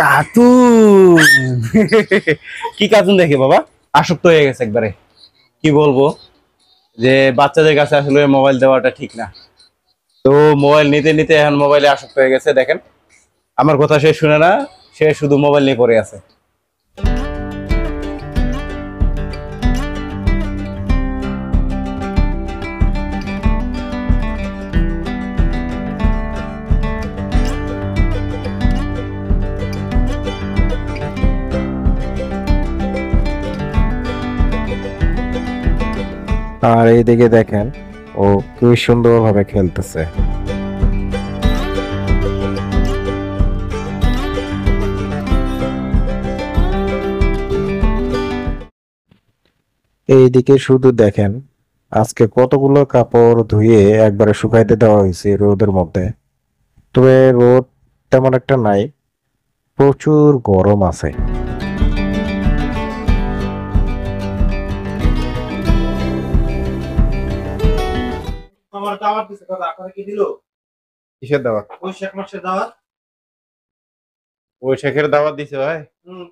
Cartoon কি cartoon দেখে বাবা আসক্ত হয়ে গেছে একবারে কি বলবো যে বাচ্চাদের কাছে আসলে মোবাইল দেওয়াটা ঠিক না তো মোবাইল নিতে নিতে এখন মোবাইলে আসক্ত হয়ে গেছে দেখেন আমার কথা সে শুনে না সে শুধু মোবাইল নিয়ে পড়ে আছে আর এইদিকে দেখেন ও কি সুন্দরভাবে খেলতেছে। এইদিকে শুধু দেখেন আজকে কতগুলো কাপড় ধুয়ে একবারে শুকাইতে দেওয়া হয়েছে রোদের মধ্যে। তবে রোদ তেমন একটা নাই, প্রচুর গরম আছে। আমার দাওয়াত দিছে দাদা, আপনারা কি দিল? কিসের দাওয়াত? বৈশাখ মাসের দাওয়াত। বৈশাখের দাওয়াত দিছে ভাই?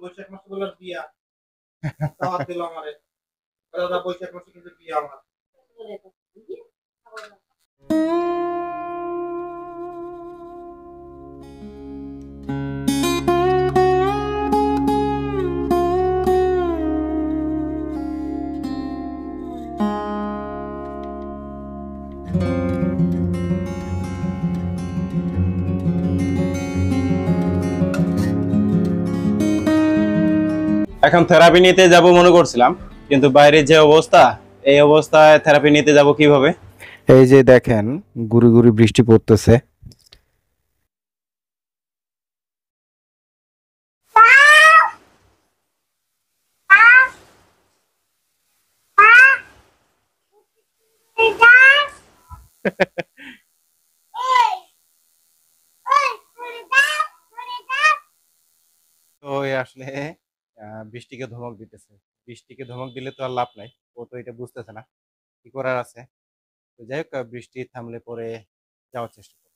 বৈশাখ মাসে বলে বিয়া দাওয়াত দিল আমারে। দাদা বৈশাখ মাসে কিন্তু বিয়া আমার। এখন থেরাপি নিতে যাব মনে করছিলাম কিন্তু বাইরে যে অবস্থা এই অবস্থায় থেরাপি নিতে যাব কিভাবে? এই যে দেখেন গুড়ি গুড়ি বৃষ্টি পড়তেছে। তো আসলে বৃষ্টিকে ধমক দিতেছে, বৃষ্টিকে ধমক দিলে তো আর লাভ নাই, ও তো এটা বুঝতেছে না কি করার আছে। তো যাই হোক বৃষ্টি থামলে পরে যাওয়ার চেষ্টা করব।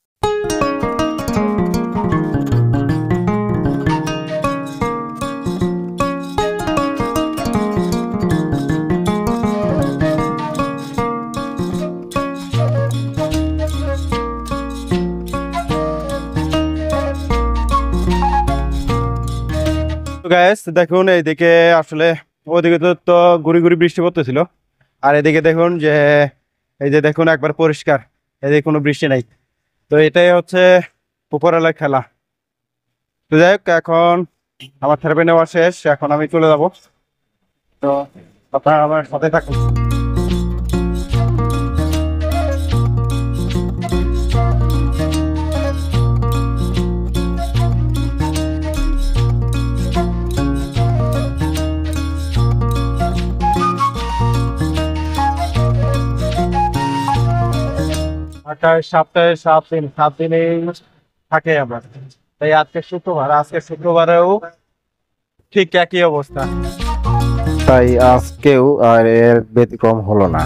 গাইস দেখুন এইদিকে আসলে ওইদিকে তো গুড়ি গুড়ি বৃষ্টি পড়তেছিল আর এদিকে দেখুন যে এই যে দেখুন একবার পরিষ্কার, এদিকে কোনো বৃষ্টি নাই। তো এটাই হচ্ছে উপরওয়ালার খেলা। তো যাই হোক এখন আমার থেরাপি নেওয়া শেষ, এখন আমি চলে যাব। তো আপনারা আমার সাথে থাকুন। সপ্তাহে 7 দিন থাকে আমরা। তাই আজকে শুক্রবারেও ঠিক একই অবস্থা, তাই আজকেও আর এর ব্যতিক্রম হলো না।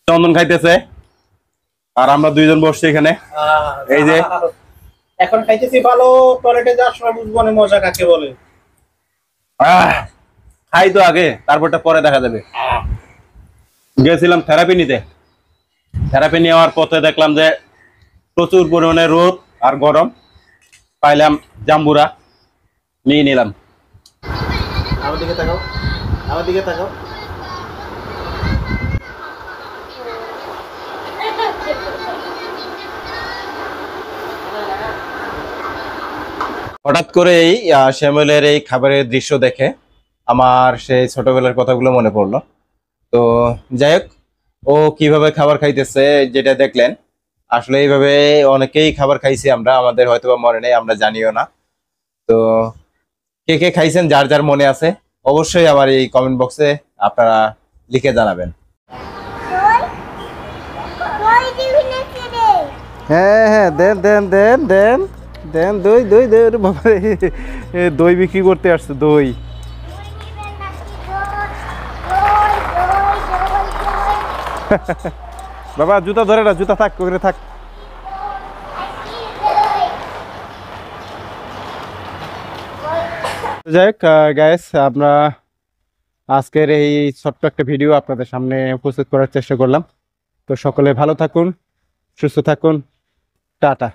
চন্দন খাইতেছে আর আমরা দুইজন বসছি এখানে। এই যে এখন খাইতেছি ভালো, টয়লেটে যাওয়ার সময় বুঝবো না মজা কাকে বলে। খাই তো আগে, তারপরটা পরে দেখা যাবে। গেছিলাম থেরাপি নিতে, থেরাপি নেওয়ার পথে দেখলাম যে প্রচুর পরিমাণে রোদ আর গরম, পাইলাম জাম্বুরা, নিয়ে নিলাম। আমার দিকে তাকাও, আমার দিকে তাকাও। হঠাৎ করেই শ্যামলের এই খাবারের দৃশ্য দেখে আমার সেই ছোটবেলার কথাগুলো মনে পড়লো। তো যাই হোক ও কিভাবে খাবার খাইতেছে যেটা দেখলেন, আসলে এইভাবে অনেকেই খাবার খাইছি আমরা, আমাদের হয়তো বা মনে নেই, আমরা জানিও না। তো কে কে খাইছেন যার যার মনে আছে অবশ্যই আমার এই কমেন্ট বক্সে আপনারা লিখে জানাবেন। হ্যাঁ হ্যাঁ, দেন দেন দেন দেন দেন, দই দই দই, বাবা দই বিক্রি করতে আসছে, দই। বাবা জুতা ধরে না, জুতা থাক করে থাক। যাই হোক গাইস, আমরা আজকের এই ছোট্ট একটা ভিডিও আপনাদের সামনে উপস্থিত করার চেষ্টা করলাম। তো সকলে ভালো থাকুন, সুস্থ থাকুন, টাটা।